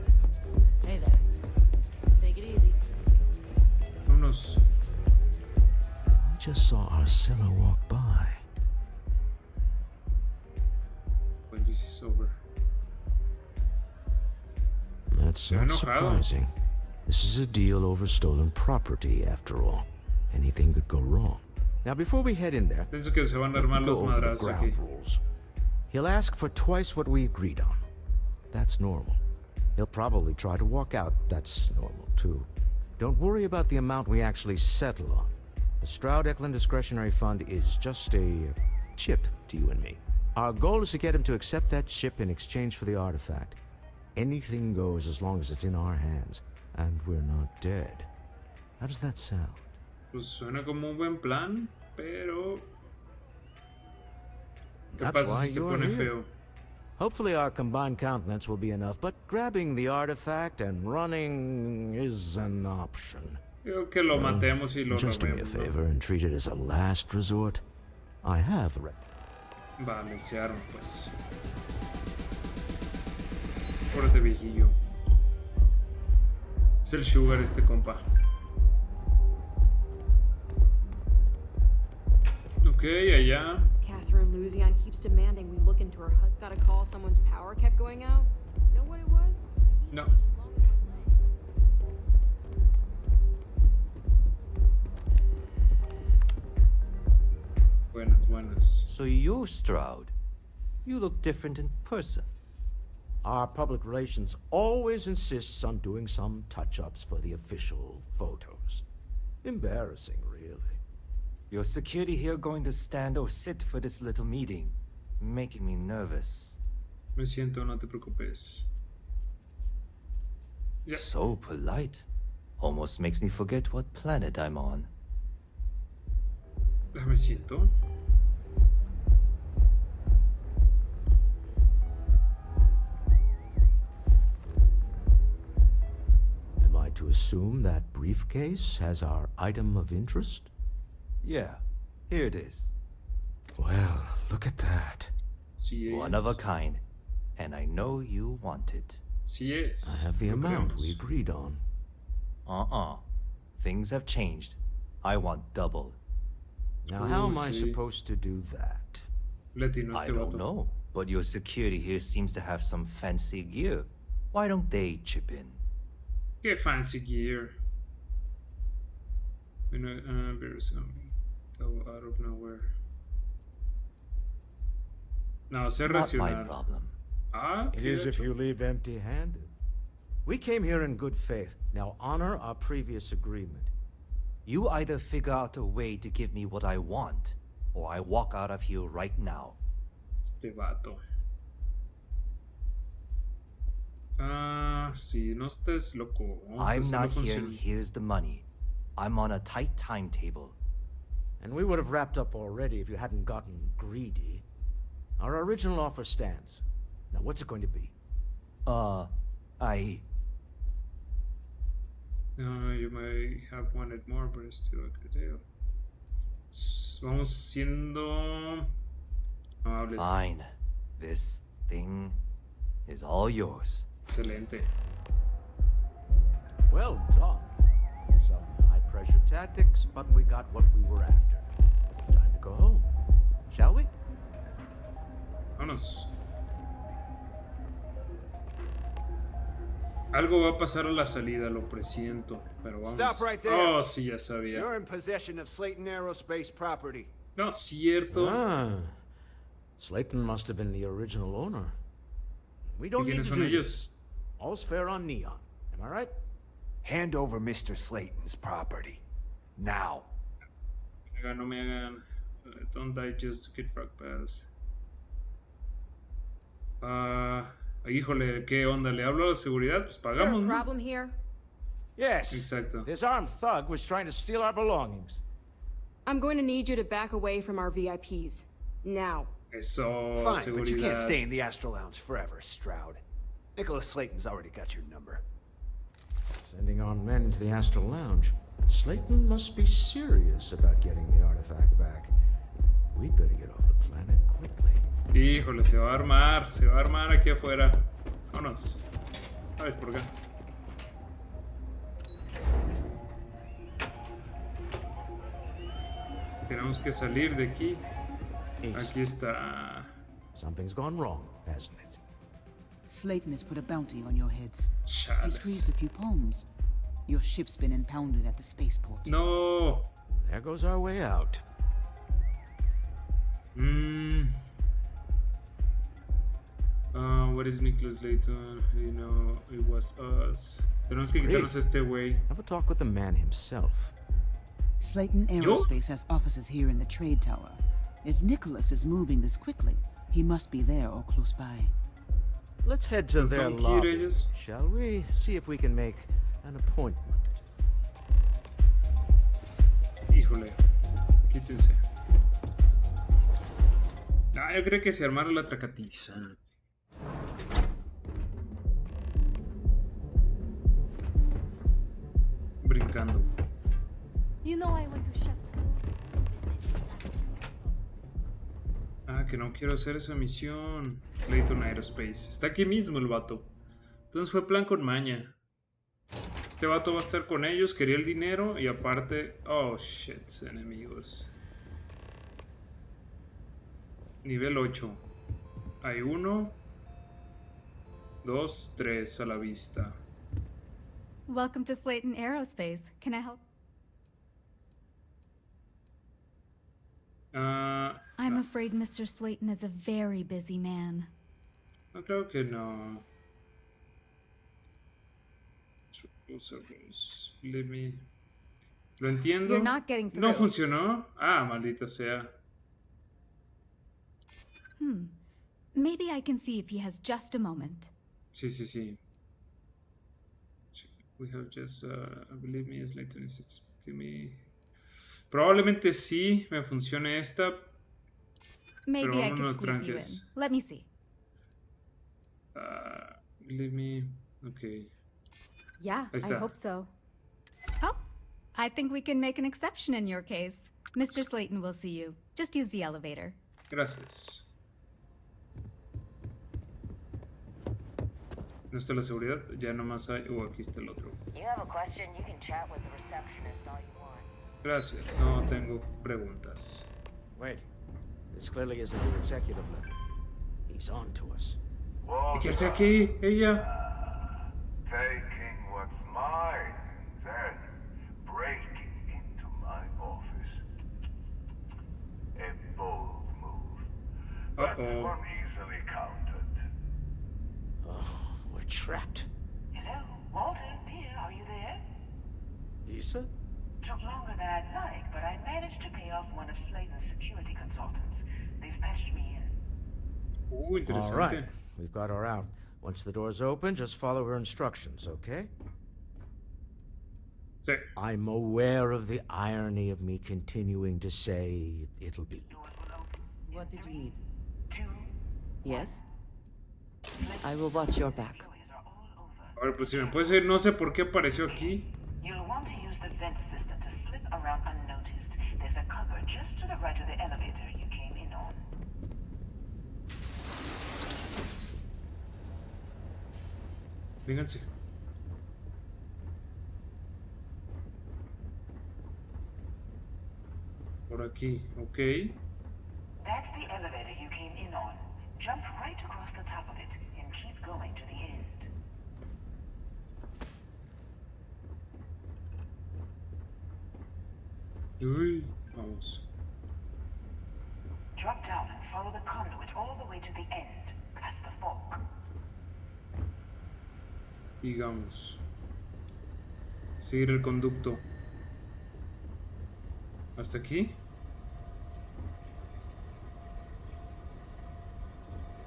Hey there. Take it easy. Vámonos. I just saw our seller walk by. When this is over. That's not surprising. This is a deal over stolen property, after all. Anything could go wrong. Now, before we head in there, pienso que se van a armar los madrazos aquí. Rules. He'll ask for twice what we agreed on. That's normal. He'll probably try to walk out. That's normal, too. Don't worry about the amount we actually settle on. The Stroud-Eklund Discretionary Fund is just a chip to you and me. Our goal is to get him to accept that chip in exchange for the artifact. Anything goes as long as it's in our hands, and we're not dead. How does that sound? Pues suena como un buen plan, pero... ¿Qué That's pasa why si se you're pone here. feo? Hopefully our combined countenance will be enough, but grabbing the artifact and running is an option. Creo que lo matemos y lo Just do me a robemos, ¿no? favor and treat it as a last resort. I have Vale, se arma pues. Pórtate, viejillo. Es el sugar este compa. Ok, allá. Catherine Luzian keeps demanding we look into her hut. Got a call someone's power kept going out. Know what it was? No. Buenas, buenas. So you're Stroud. You look different in person. Our public relations always insists on doing some touch-ups for the official photos. Embarrassing, really. Your security here going to stand or sit for this little meeting, making me nervous. Me siento, no te preocupes. Yeah. So polite. Almost makes me forget what planet I'm on. Me siento. Am I to assume that briefcase has our item of interest? Yeah, here it is. Well, look at that. One of a kind. And I know you want it. Sí es. I have the amount we agreed on. Things have changed. I want double. Now, how am I supposed to do that? I don't know, but your security here seems to have some fancy gear. Why don't they chip in? Qué fancy gear. Very soon. Out of nowhere. No, se Not my racional. problem. Ah, It is if you leave empty-handed. We came here in good faith. Now honor our previous agreement. You either figure out a way to give me what I want, or I walk out of here right now. Este vato. Ah, sí, no estés loco. Vamos a I'm not hacerlo here, funcionar. here's the money. I'm on a tight timetable. And we would have wrapped up already if you hadn't gotten greedy. Our original offer stands. Now what's it going to be? You may have wanted more, but it's still a good deal. Vamos siendo amables. Fine. This thing is all yours. Excelente. Well done. Some high-pressure tactics, but we got what we were after. Time to go home. Shall we? Vámonos. Algo va a pasar a la salida, lo presiento. Pero vamos. Stop right there. Oh, sí, ya sabía. You're in possession of Slayton Aerospace property. No, cierto. Ah, Slayton must have been the original owner. We don't need to do this. All's fair on Neon. Am I right? Hand over Mr. Slayton's property. Now. No me hagan. Don't die just to get frag pass. Híjole, ¿qué onda? ¿Le hablo a la seguridad? Pues pagamos, ¿no? Problem here? Yes. Exacto. This armed thug was trying to steal our belongings. I'm going to need you to back away from our VIPs. Now. Eso, Fine, seguridad. but you can't stay in the Astral Lounge forever, Stroud. Nicholas Slayton's already got your number. Sending our men into the Astral Lounge. Slayton must be serious about getting the artifact back. We'd better get off the planet quickly. Híjole, se va a armar aquí afuera. Vámonos. ¿Sabes por qué? Tenemos que salir de aquí. Aquí está. Something's gone wrong, hasn't it? Slayton has put a bounty on your heads. Chales. He's squeezed a few palms. Your ship's been impounded at the spaceport. No. There goes our way out. What is Nicholas Layton? You know, it was us. Tenemos que quitarnos este güey. Have a talk with the man himself. Slayton Aerospace has offices here in the trade tower. If Nicholas is moving this quickly, he must be there or close by. Let's head to their lobby, shall we? See if we can make an appointment. Híjole, quítense. Yo creo que se armaron la tracatiza. Brincando. You know I went to chef school. Que no quiero hacer esa misión. Slayton Aerospace. Está aquí mismo el vato. Entonces fue plan con maña. Este vato va a estar con ellos. Quería el dinero y aparte... Oh, shit, enemigos. Nivel 8. Hay 1, 2, 3 a la vista. Welcome to Slayton Aerospace. Can I help? I'm afraid Mr. Slayton is a very busy man. No creo que no. Leave me. Lo entiendo. You're not getting through. No funcionó. Maldita sea. Maybe I can see if he has just a moment. Sí. We have just, believe me, Slayton is expecting me. Probablemente sí me funcione esta. Maybe I can squeeze you in. Let me see. Believe me. Okay. Yeah, I hope so. Oh, I think we can make an exception in your case. Mr. Slayton will see you. Just use the elevator. Gracias. ¿No está la seguridad? Ya nomás hay... aquí está el otro. You have a question, you can chat with the receptionist all you want. Gracias, no tengo preguntas. Wait, this clearly isn't your executive level. He's on to us. ¿Y qué hace aquí, ella? Taking what's mine, then breaking into my office. A bold move, but one easily countered. Oh, we're trapped. Hello, Walter, dear, are you there? Issa? Took longer than I'd like, but I managed to pay off one of Slayton's security consultants. They've patched me in. Interesante. All right, we've got her out. Once the door's open, just follow her instructions, okay? Sí. I'm aware of the irony of me continuing to say it'll be. What did you need? Yes? I will watch your back. A ver, pues si me puedes decir, no sé por qué apareció aquí. You'll want to use the vent system to slip around unnoticed. There's a cupboard just to the right of the elevator you came in on. Vénganse. Por aquí, ok. That's the elevator you came in on. Jump right across the top of it and keep going to the end. Uy, vamos. Drop down and follow the conduit all the way to the end, past the fog. Digamos. Seguir el conducto. ¿Hasta aquí?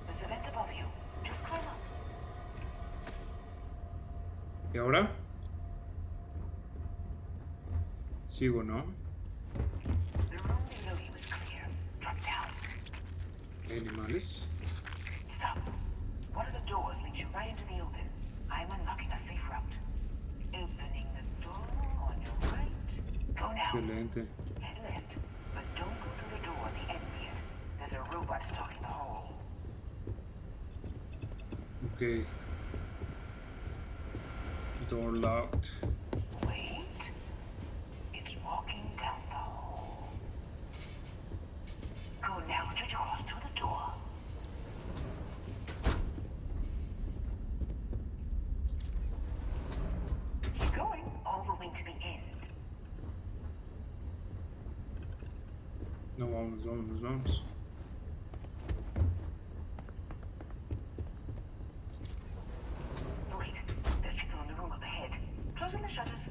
There's a vent above you. Just climb up. ¿Y ahora? Sigo, ¿no? The room below you is clear. Drop down. Animales. Stop. One of the doors leads you right into the open. I'm unlocking a safe route. Opening the door on your right. Go now. Excelente. Head left, but don't go through the door at the end yet. There's a robot stalking the hall. Ok. Door locked. Wait. It's walking down the hall. Go now, straight across to the door. Keep going all the way to the end. No, vamos. Wait, there's people in the room up ahead. Closing the shutters.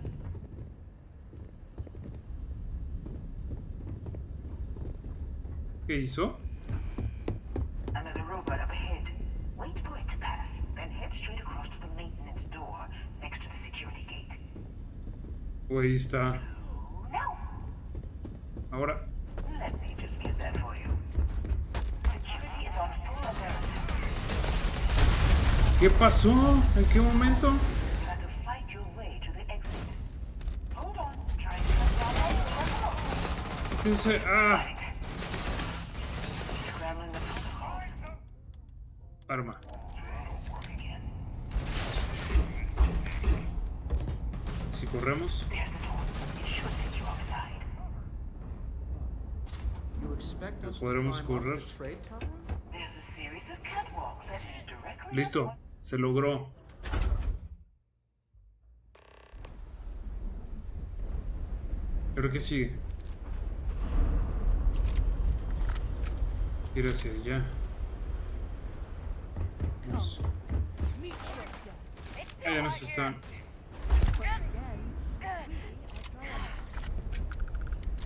¿Qué hizo? Another robot up ahead. Wait for it to pass, then head straight across to the maintenance door next to the security gate. O ahí está. No. Ahora. Let me just get that for you. Security is on full alert. ¿Qué pasó? ¿En qué momento? Try to fight your way to the exit. Hold on. Try and cut down. Dice, Right. Scrambling the protocols. Arma. Si corremos. There's the door. It should take you outside. You expect us Podremos to climb correr. up the trade tower? There's a series of catwalks that lead directly Listo. Se logró. ¿Pero qué sigue? Ir hacia allá. Vamos. Ya nos están.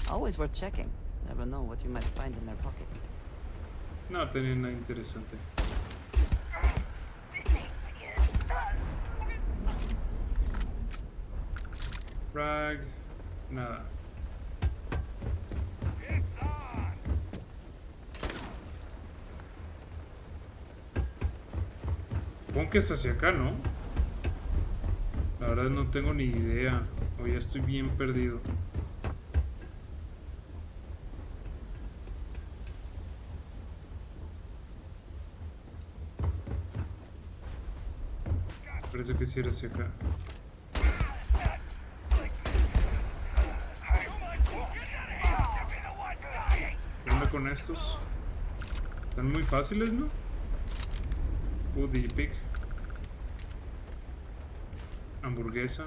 Always worth checking. Never know what you might find in their pockets. No tenía nada interesante. Frag. Nada. Supongo que es hacia acá, ¿no? La verdad no tengo ni idea. O ya estoy bien perdido. Parece que sí era hacia acá. ¿Qué onda con estos? Están muy fáciles, ¿no? Woody Pig. Hamburguesa.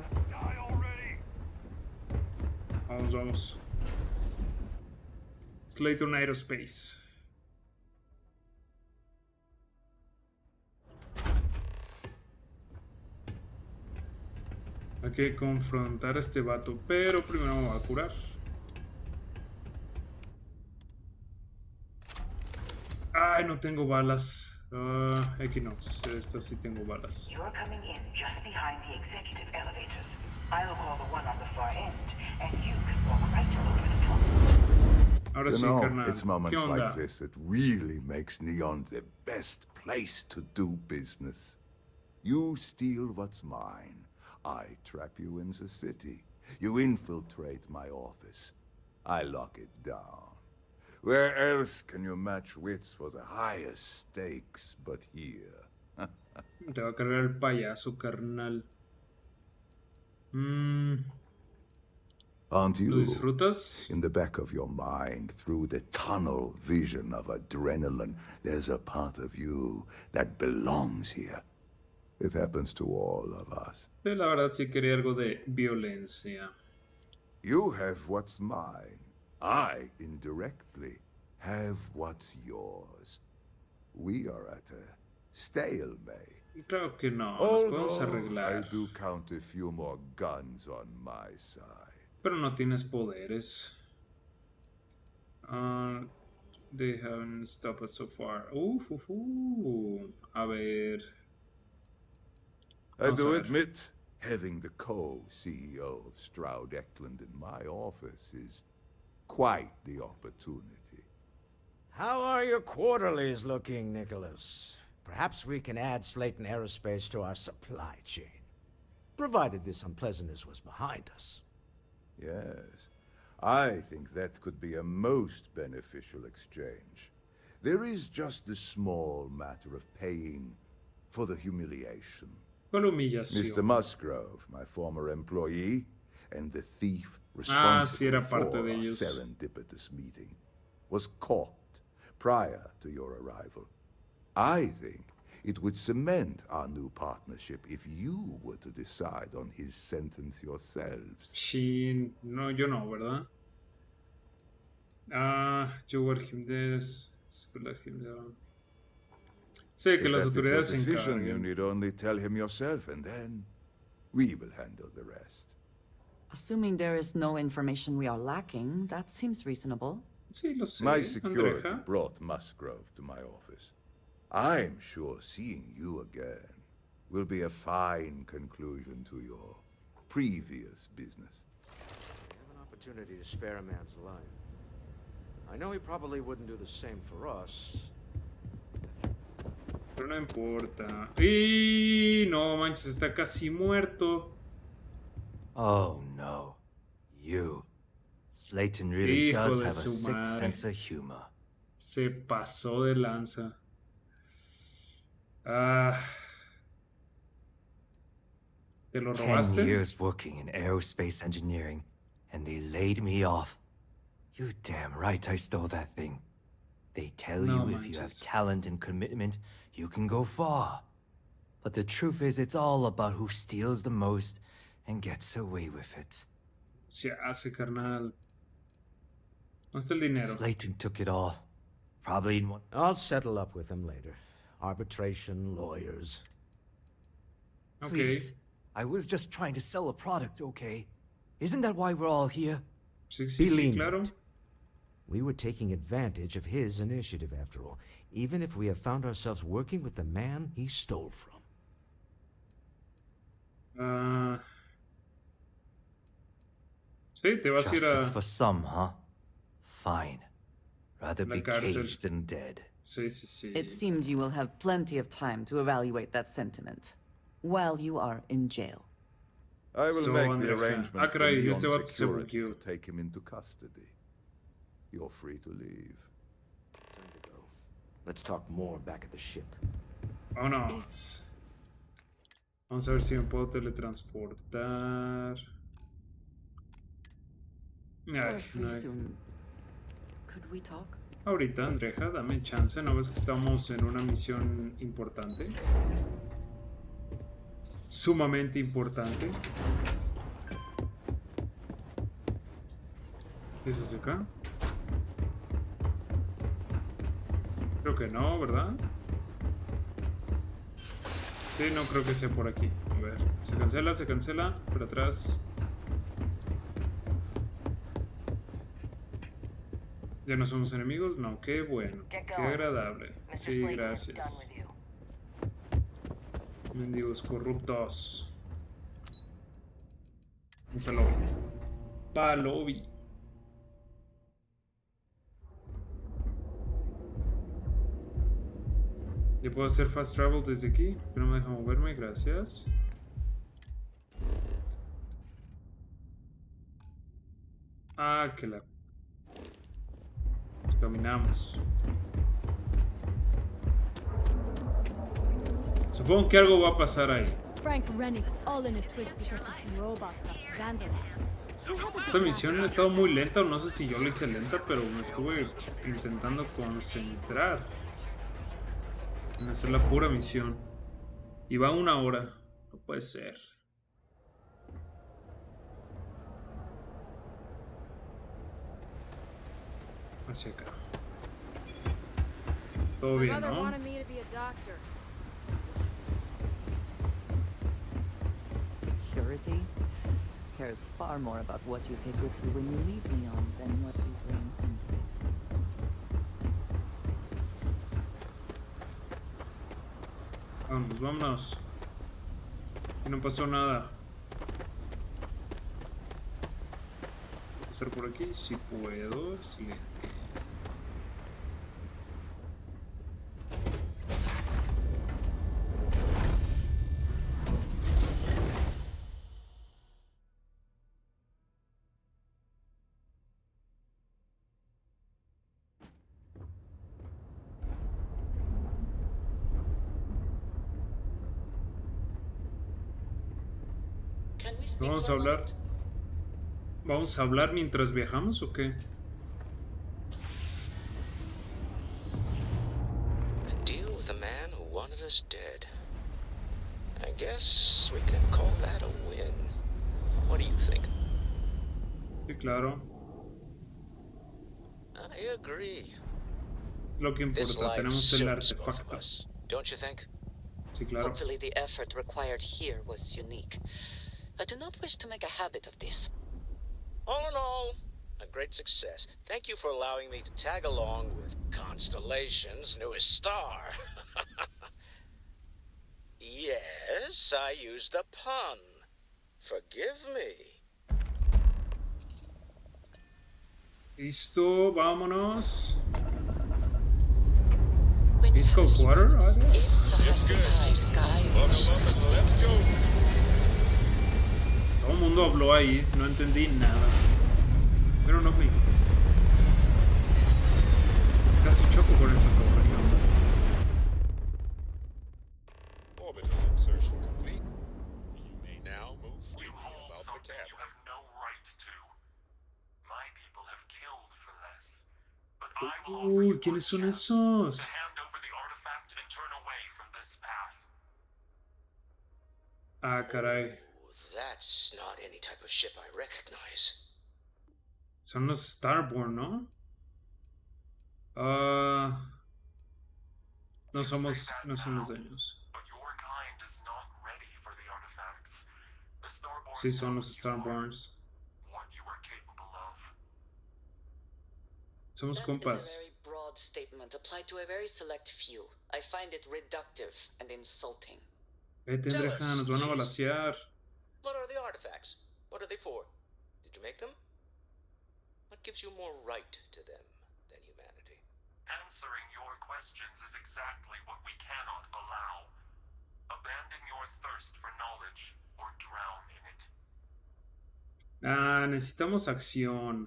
Vamos. Slayton Aerospace. Hay que confrontar a este vato, pero primero me voy a curar. Ay, no tengo balas. Equinox, esta sí tengo balas. You're coming in just behind the executive elevators. I'll call the one on the far end, and you can walk right over the top. Ahora sí, You know, carnal. it's ¿Qué moments onda? like this that really makes Neon the best place to do business. You steal what's mine. I trap you in the city. You infiltrate my office. I lock it down. Where else can you match wits for the highest stakes but here? Te va a cargar el payaso, carnal. Aren't you? ¿Lo disfrutas? In the back of your mind, through the tunnel vision of adrenaline, there's a part of you that belongs here. It happens to all of us. La verdad sí quería algo de violencia. You have what's mine. I, indirectly, have what's yours. We are at a stalemate. Creo que no, nos podemos arreglar. I do count a few more guns on my side. Pero no tienes poderes. They haven't stopped us so far. A ver. I do admit, having the co-CEO of Stroud Eklund in my office is quite the opportunity. How are your quarterlies looking, Nicholas? Perhaps we can add Slayton Aerospace to our supply chain, provided this unpleasantness was behind us. Yes, I think that could be a most beneficial exchange. There is just the small matter of paying for the humiliation. Mr. Musgrove, my former employee, and the thief responsible for our serendipitous meeting, was caught prior to your arrival. I think it would cement our new partnership if you were to decide on his sentence yourselves. Sí, no, yo no, ¿verdad? You were him this. Sí, que las autoridades se encarguen. You need only tell him yourself, and then we will handle the rest. Assuming there is no information we are lacking, that seems reasonable. Sí, lo sé, my security Andreja. brought Musgrove to my office. I'm sure seeing you again will be a fine conclusion to your previous business. We have an opportunity to spare a man's life. I know he probably wouldn't do the same for us. Pero no importa. ¡Y no manches! Está casi muerto. Oh no. You. Slayton really Hijo does de have a su sick madre. sense of humor. Se pasó de lanza. ¿Te lo 10 robaste? years working in aerospace engineering, and they laid me off. You damn right I stole that thing. They tell No you if you have manches. talent and commitment, you can go far. But the truth is, it's all about who steals the most and gets away with it. Se hace, carnal. ¿Dónde está el dinero? Slayton took it all. Probably in one... I'll settle up with him later. Arbitration, lawyers. Okay. Please. I was just trying to sell a product, okay? Isn't that why we're all here? Sí, Be sí, sí, lenient. claro. We were taking advantage of his initiative, after all, even if we have found ourselves working with the man he stole from. Sí, te vas a ir Justice a for some, huh? Fine. Rather la be cárcel. caged than dead. Sí, sí, sí. It seems you will have plenty of time to evaluate that sentiment while you are in jail. I will So, make the Andreja. arrangements for caray, Neon este vato se security buqueó. to take him into custody. You're free to leave. Time to go. Let's talk more back at the ship. Vámonos. Vamos a ver si me puedo teletransportar. Ay, Carefree no. soon. Could we talk? Ahorita, Andreja, dame chance. ¿No ves que estamos en una misión importante? Sumamente importante. ¿Qué es eso acá? Creo que no, ¿verdad? Sí, no creo que sea por aquí. A ver, se cancela, por atrás. ¿Ya no somos enemigos? No, qué bueno, qué agradable. Sí, gracias. Mendigos corruptos. Vamos al lobby. Va al lobby. ¿Ya puedo hacer fast travel desde aquí? Que no me deja moverme, gracias. Ah, que la... Caminamos. Supongo que algo va a pasar ahí. Frank Rennick's all in a twist because his robot got vandalized. Esta misión ha estado muy lenta, o no sé si yo la hice lenta, pero me estuve intentando concentrar en hacer la pura misión. Y va 1 hora. No puede ser. Hacia acá. Todo bien, ¿no? Security cares far more about what you take with you when you leave Neon than what you bring into it. Vámonos, vámonos. Y no pasó nada. Pasar por aquí, si puedo. Excelente. Vamos a hablar. ¿Vamos a hablar mientras viajamos o qué? A deal with a man who wanted us dead. I guess we can call that a win. What do you think? Sí, claro. I agree. Lo que importa, tenemos el artefacto. Don't you think? Sí, claro. Hopefully the effort required here was unique. I do not wish to make a habit of this. All in all, a great success. Thank you for allowing me to tag along with Constellation's newest star. Yes, I used a pun. Forgive me. Listo, vámonos. Disco Quarter, todo el mundo habló ahí, no entendí nada. Pero no me. Casi choco con esa torre, ¿qué onda? Orbital insertion complete. You may now move freely about the cabin. You have no right to. My people have killed for less. But I will offer you ¿quiénes son esos? to hand over the artifact and turn away from this path. Ah, caray. That's not any type of ship I recognize. Son los Starborn, ¿no? No somos dueños. Sí, son los Starborns. Somos compas. That is a very broad statement applied to a very select few. I find it reductive and insulting. Vete, Andreja, nos van a balacear. What are the artifacts? What are they for? Did you make them? What gives you more right to them than humanity? Answering your questions is exactly what we cannot allow. Abandon your thirst for knowledge or drown in it. Necesitamos acción.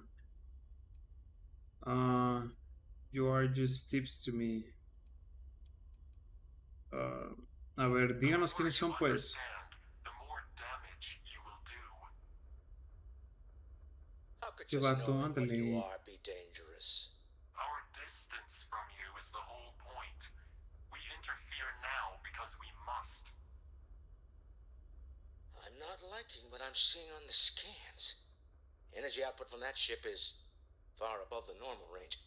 You are just tips to me. A ver, díganos quiénes son, pues. Qué vato, ándale. Our distance from you is the whole point. We interfere now because we must. I'm not liking what I'm seeing on the scans. Energy output from that ship is far above the normal range.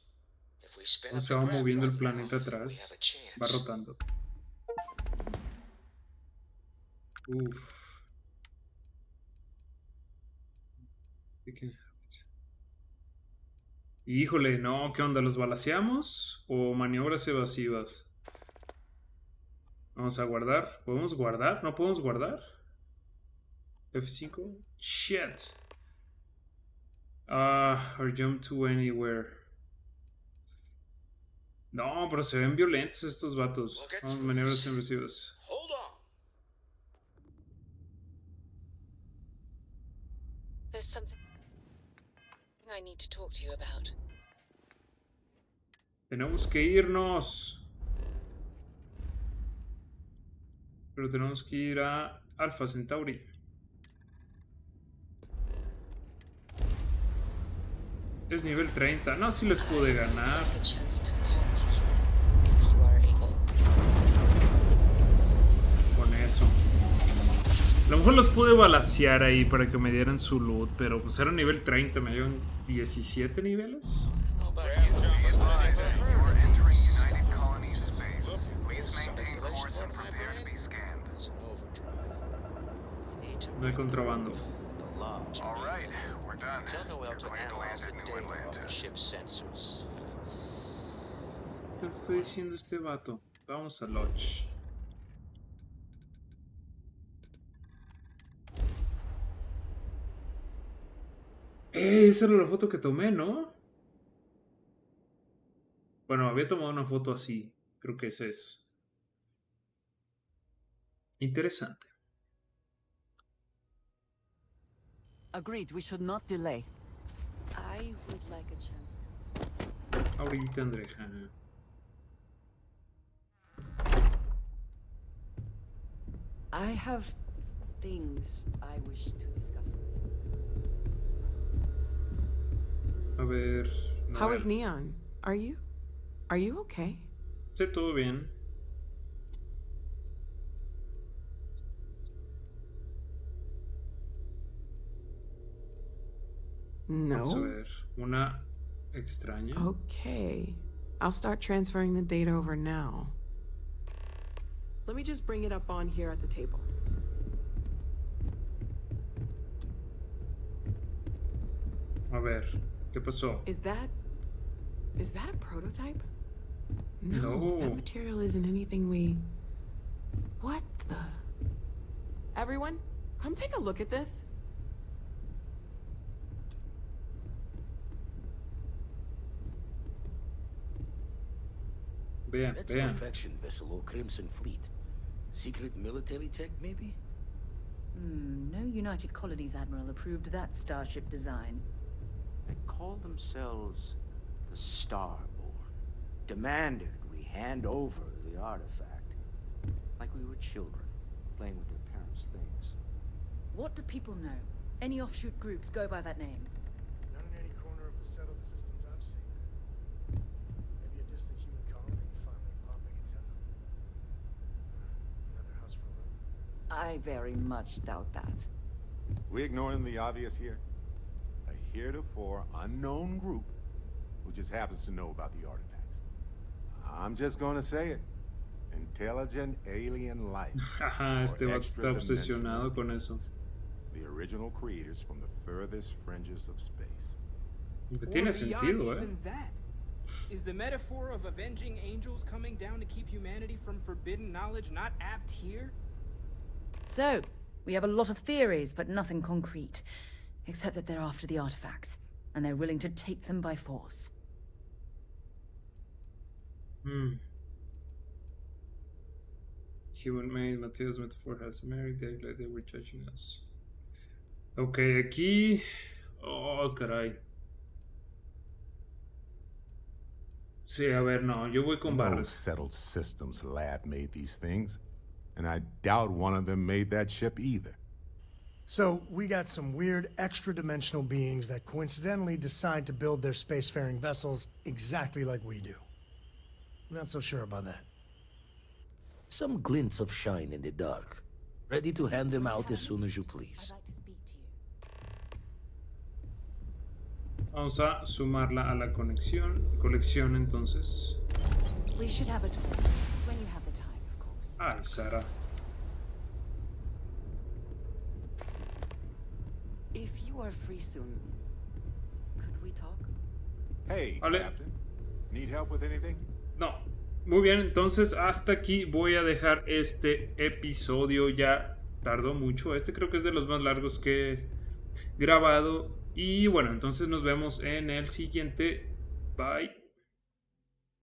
If we spin up Se va the grav moviendo el drive planeta now, we atrás. have a chance. Va rotando. Uff. Híjole, no, ¿qué onda? ¿Los balaceamos? ¿O maniobras evasivas? Vamos a guardar. ¿Podemos guardar? ¿No podemos guardar? F5. Shit. Or jump to anywhere. No, pero se ven violentos estos vatos. Vamos, maniobras evasivas. Hold on. There's something I need to talk to you about. Tenemos que irnos. Pero tenemos que ir a Alpha Centauri. Es nivel 30. No, si les pude ganar. Con eso. A lo mejor los pude balancear ahí para que me dieran su loot, pero pues era nivel 30, me dieron 17 niveles. No hay contrabando. ¿Qué te estoy diciendo este vato? Vamos a Lodge. Esa era la foto que tomé, ¿no? Bueno, había tomado una foto así. Creo que esa es. Interesante. Agreed, we should not delay. I would like a chance to... Ahorita, Andreja. I have things I wish to discuss with you. A ver... How is Neon? Are you okay? Sí, todo bien. No. Vamos a ver. Una extraña. Okay. I'll start transferring the data over now. Let me just bring it up on here at the table. A ver, ¿qué pasó? Is that a prototype? No. That material isn't anything we... What the... Everyone, come take a look at this. Vean, That's vean. an affection vessel or Crimson Fleet. Secret military tech, maybe? No United Colonies Admiral approved that starship design. They call themselves the Starborn. Demanded we hand over the artifact. Like we were children, playing with their parents' things. What do people know? Any offshoot groups go by that name? Not in any corner of the settled systems I've seen. Maybe a distant human colony finally popping its head up. Another house for loot. I very much doubt that. We ignoring the obvious here? A heretofore unknown group who just happens to know about the artifacts. I'm just gonna say it. Intelligent alien life. Ajá, este vato está obsesionado con eso. The original creators from the furthest fringes of space. Tiene sentido, even that. Is the metaphor of avenging angels coming down to keep humanity from forbidden knowledge not apt here? So, we have a lot of theories, but nothing concrete. Except that they're after the artifacts, and they're willing to take them by force. Human-made Mateus metaphor has a merry day like they were judging us. Ok, aquí... Oh, caray. Sí, a ver, no, yo voy con No Barres. settled systems lab made these things, and I doubt one of them made that ship either. So, we got some weird extra-dimensional beings that coincidentally decide to build their spacefaring vessels exactly like we do. Not so sure about that. Some glints of shine in the dark. Ready to hand them out as soon as you please. Vamos a sumarla a la colección entonces. We should have it when you have the time, of course. Ay, Sara. If you are free soon, could we talk? Hey, Vale. Captain. Need help with anything? No. Muy bien, entonces hasta aquí voy a dejar este episodio. Ya tardó mucho. Este creo que es de los más largos que he grabado. Y bueno, entonces nos vemos en el siguiente. Bye.